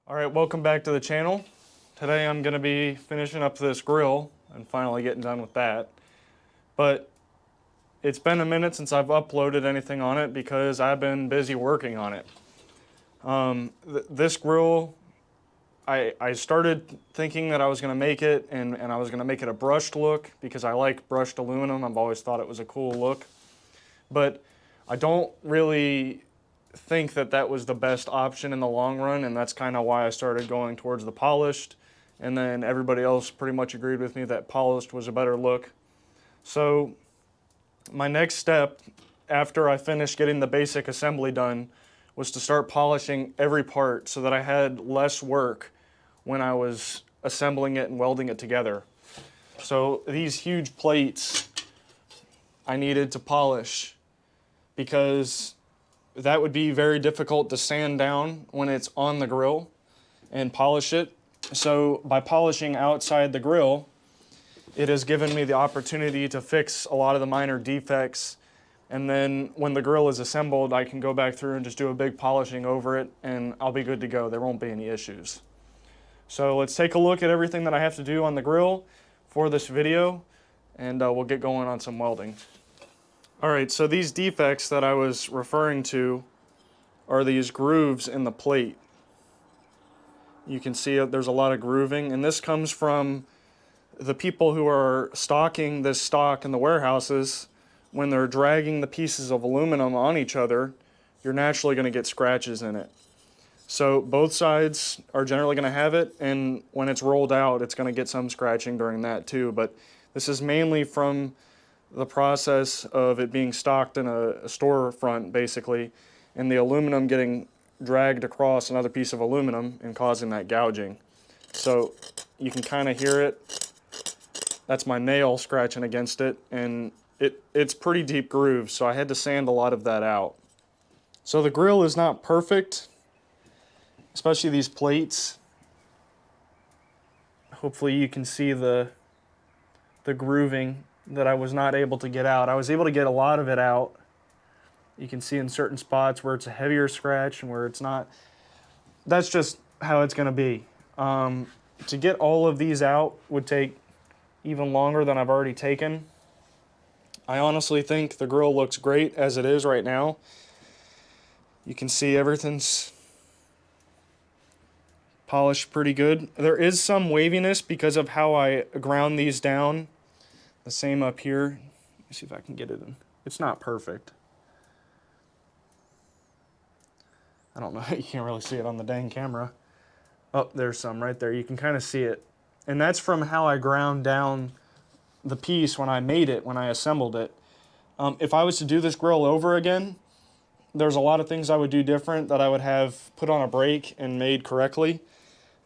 Alright, welcome back to the channel. Today I'm going to be finishing up this grill and finally getting done with that. But it's been a minute since I've uploaded anything on it because I've been busy working on it. This grill, I started thinking that I was going to make it and I was going to make it a brushed look because I like brushed aluminum. I've always thought it was a cool look. But I don't really think that that was the best option in the long run, and that's kind of why I started going towards the polished, and then everybody else pretty much agreed with me that polished was a better look. So my next step after I finished getting the basic assembly done was to start polishing every part so that I had less work when I was assembling it and welding it together. So these huge plates I needed to polish because that would be very difficult to sand down when it's on the grill and polish it. So by polishing outside the grill, it has given me the opportunity to fix a lot of the minor defects, and then when the grill is assembled, I can go back through and just do a big polishing over it and I'll be good to go. There won't be any issues. So let's take a look at everything that I have to do on the grill for this video, and we'll get going on some welding. Alright, so these defects that I was referring to are these grooves in the plate. You can see there's a lot of grooving, and this comes from the people who are stocking this stock in the warehouses. When they're dragging the pieces of aluminum on each other, you're naturally going to get scratches in it. So both sides are generally going to have it, and when it's rolled out, it's going to get some scratching during that too. But this is mainly from the process of it being stocked in a storefront, basically, and the aluminum getting dragged across another piece of aluminum and causing that gouging. So you can kind of hear it. That's my nail scratching against it, and it's pretty deep grooves, so I had to sand a lot of that out. So the grill is not perfect, especially these plates. Hopefully you can see the grooving that I was not able to get out. I was able to get a lot of it out. You can see in certain spots where it's a heavier scratch and where it's not. That's just how it's going to be. To get all of these out would take even longer than I've already taken. I honestly think the grill looks great as it is right now. You can see everything's polished pretty good. There is some waviness because of how I ground these down. The same up here. Let me see if I can get it in. It's not perfect. I don't know. You can't really see it on the dang camera. Oh, there's some right there. You can kind of see it. And that's from how I ground down the piece when I made it, when I assembled it. If I was to do this grill over again, there's a lot of things I would do different that I would have put on a break and made correctly,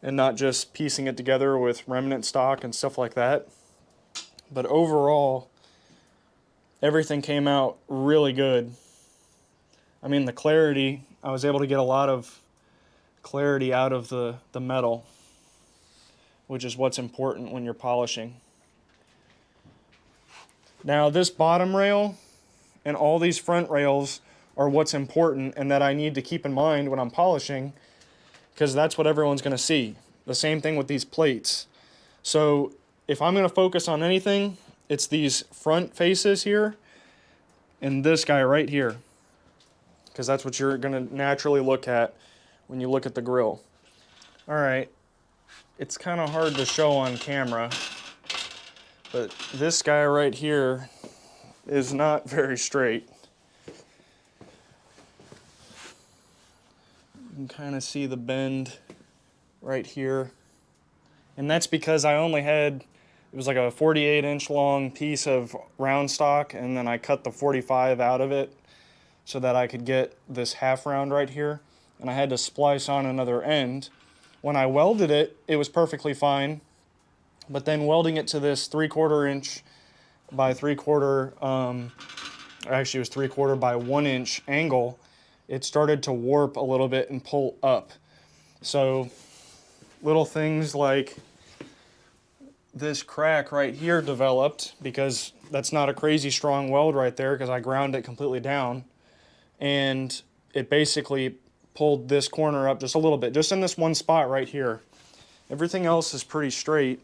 and not just piecing it together with remnant stock and stuff like that. But overall, everything came out really good. I mean, the clarity, I was able to get a lot of clarity out of the metal, which is what's important when you're polishing. Now, this bottom rail and all these front rails are what's important and that I need to keep in mind when I'm polishing, because that's what everyone's going to see. The same thing with these plates. So if I'm going to focus on anything, it's these front faces here and this guy right here, because that's what you're going to naturally look at when you look at the grill. All right, it's kind of hard to show on camera, but this guy right here is not very straight. You can kind of see the bend right here, and that's because I only had, it was like a 48-inch long piece of round stock, and then I cut the 45 out of it so that I could get this half round right here, and I had to splice on another end. When I welded it, it was perfectly fine, but then welding it to this 3/4 inch by 3/4, actually it was 3/4 by 1 inch angle, it started to warp a little bit and pull up. So little things like this crack right here developed because that's not a crazy strong weld right there because I ground it completely down, and it basically pulled this corner up just a little bit, just in this one spot right here. Everything else is pretty straight,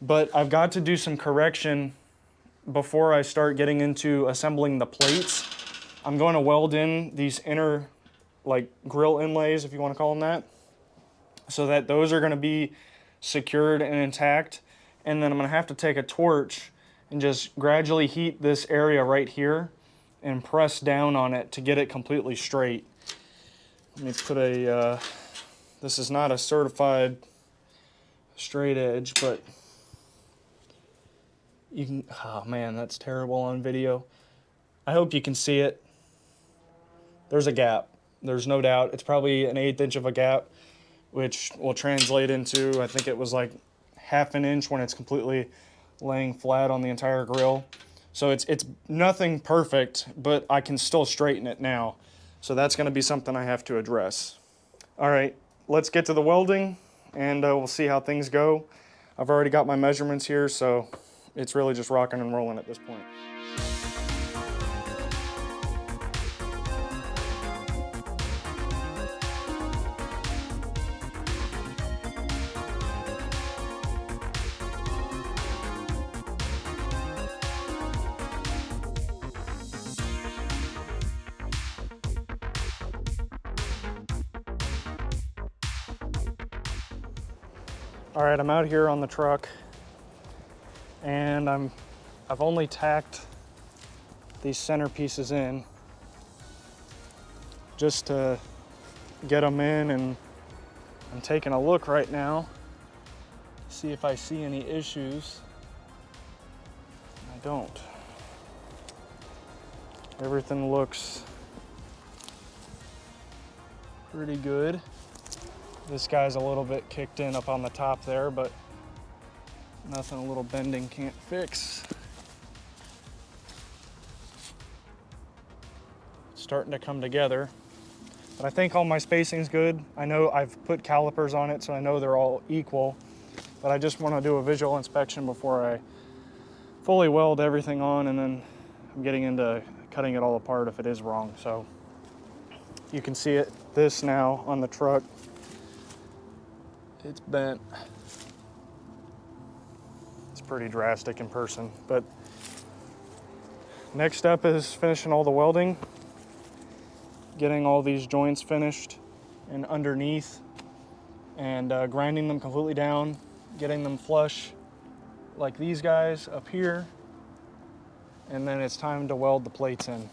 but I've got to do some correction before I start getting into assembling the plates. I'm going to weld in these inner, like, grill inlays, if you want to call them that, so that those are going to be secured and intact. And then I'm going to have to take a torch and just gradually heat this area right here and press down on it to get it completely straight. Let me put a, this is not a certified straight edge, but you can, oh man, that's terrible on video. I hope you can see it. There's a gap. There's no doubt. It's probably an 1/8 inch of a gap, which will translate into, I think it was like 1/2 inch when it's completely laying flat on the entire grill. So it's nothing perfect, but I can still straighten it now. So that's going to be something I have to address. All right, let's get to the welding, and we'll see how things go. I've already got my measurements here, so it's really just rocking and rolling at this point. All right, I'm out here on the truck, and I've only tacked these center pieces in just to get them in, and I'm taking a look right now, see if I see any issues. I don't. Everything looks pretty good. This guy's a little bit kicked in up on the top there, but nothing a little bending can't fix. It's starting to come together, but I think all my spacing's good. I know I've put calipers on it, so I know they're all equal, but I just want to do a visual inspection before I fully weld everything on, and then I'm getting into cutting it all apart if it is wrong. So you can see it, this now on the truck. It's bent. It's pretty drastic in person, but next step is finishing all the welding, getting all these joints finished and underneath, and grinding them completely down, getting them flush like these guys up here, and then it's time to weld the plates in.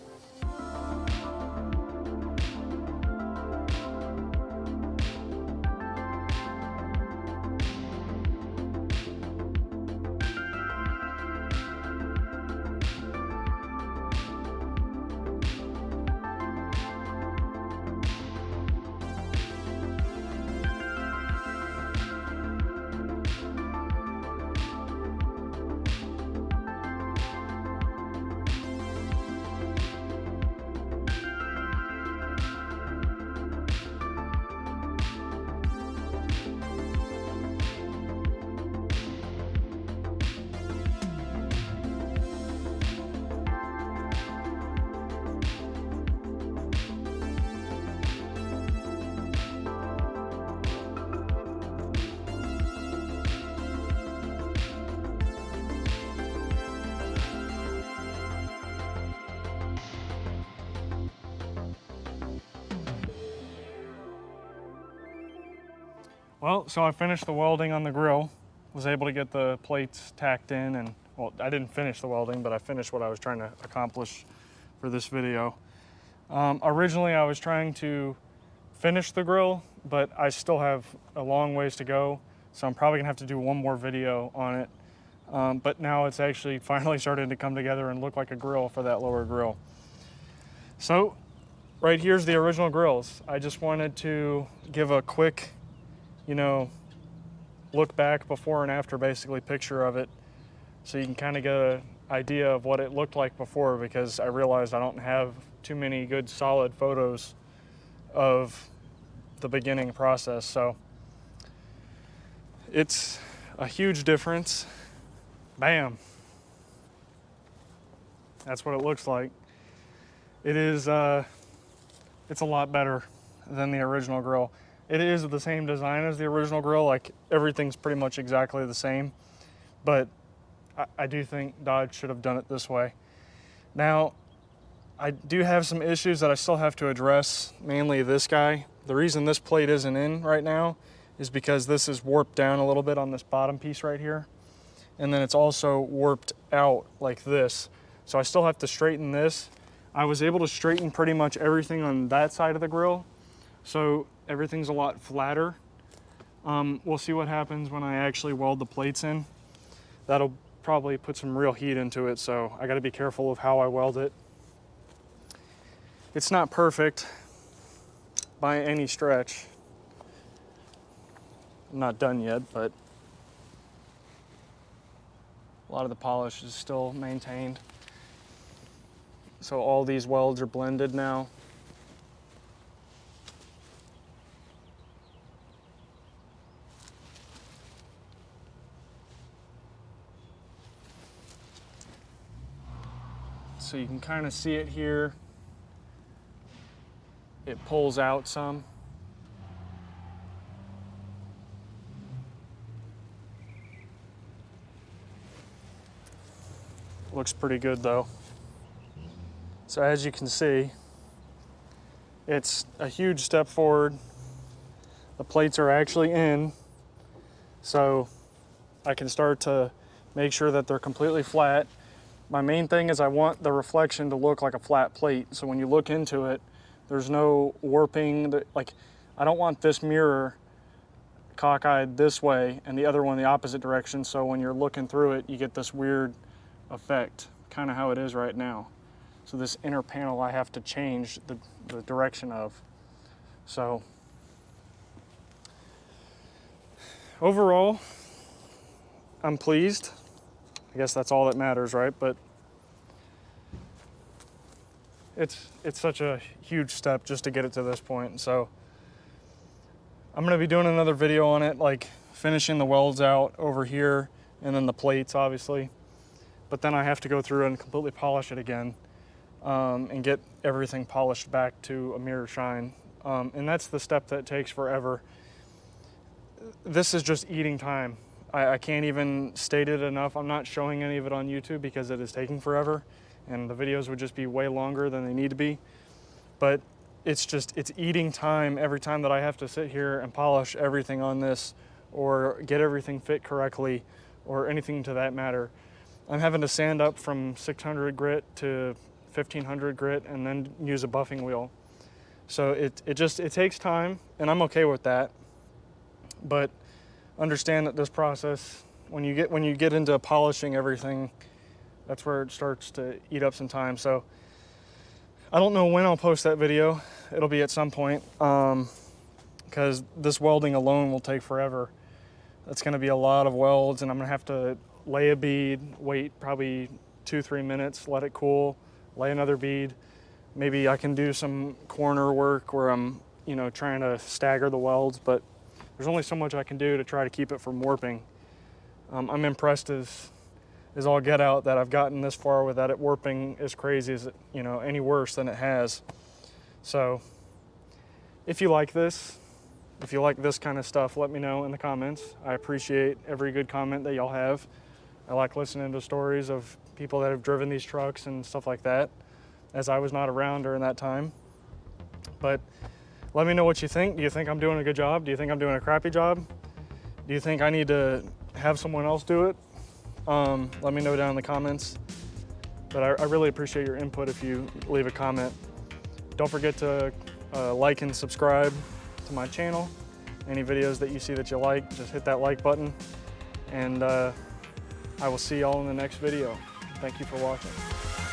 Well, so I finished the welding on the grill, was able to get the plates tacked in, and well, I didn't finish the welding, but I finished what I was trying to accomplish for this video. Originally, I was trying to finish the grill, but I still have a long ways to go, so I'm probably gonna have to do one more video on it. But now it's actually finally starting to come together and look like a grill for that lower grill. So, right here's the original grills. I just wanted to give a quick, look back before and after, basically, picture of it, so you can kind of get an idea of what it looked like before, because I realized I don't have too many good solid photos of the beginning process. So it's a huge difference. Bam. That's what it looks like. It is, it's a lot better. than the original grill. It is the same design as the original grill, like everything's pretty much exactly the same, but I do think Dodge should have done it this way. Now, I do have some issues that I still have to address, mainly this guy. The reason this plate isn't in right now is because this is warped down a little bit on this bottom piece right here. And then it's also warped out like this. So I still have to straighten this. I was able to straighten pretty much everything on that side of the grill, so everything's a lot flatter. We'll see what happens when I actually weld the plates in. That'll probably put some real heat into it, so I gotta be careful of how I weld it. It's not perfect by any stretch. I'm not done yet, but a lot of the polish is still maintained. So all these welds are blended now. So you can kind of see it here. It pulls out some. Looks pretty good though. So as you can see, it's a huge step forward. The plates are actually in, so I can start to make sure that they're completely flat. My main thing is I want the reflection to look like a flat plate, so when you look into it, there's no warping. Like, I don't want this mirror cockeyed this way and the other one the opposite direction, so when you're looking through it, you get this weird effect, kind of how it is right now. So this inner panel I have to change the direction of. So overall, I'm pleased. I guess that's all that matters, right? But it's such a huge step just to get it to this point. So I'm gonna be doing another video on it, like finishing the welds out over here and then the plates, obviously. But then I have to go through and completely polish it again and get everything polished back to a mirror shine. And that's the step that takes forever. This is just eating time. I can't even state it enough. I'm not showing any of it on YouTube because it is taking forever and the videos would just be way longer than they need to be. But it's eating time every time that I have to sit here and polish everything on this or get everything fit correctly or anything to that matter. I'm having to sand up from 600 grit to 1500 grit and then use a buffing wheel. So it takes time, and I'm okay with that. But understand that this process, when you get into polishing everything, that's where it starts to eat up some time. So I don't know when I'll post that video. It'll be at some point, because this welding alone will take forever. That's gonna be a lot of welds, and I'm gonna have to lay a bead, wait probably 2-3 minutes, let it cool, lay another bead. Maybe I can do some corner work where I'm, trying to stagger the welds, but there's only so much I can do to try to keep it from warping. I'm impressed as all get out that I've gotten this far without it warping as crazy as any worse than it has. So if you like this kind of stuff, let me know in the comments. I appreciate every good comment that y'all have. I like listening to stories of people that have driven these trucks and stuff like that, as I was not around during that time. But let me know what you think. Do you think I'm doing a good job? Do you think I'm doing a crappy job? Do you think I need to have someone else do it? Let me know down in the comments. But I really appreciate your input if you leave a comment. Don't forget to like and subscribe to my channel. Any videos that you see that you like, just hit that like button. And I will see y'all in the next video. Thank you for watching.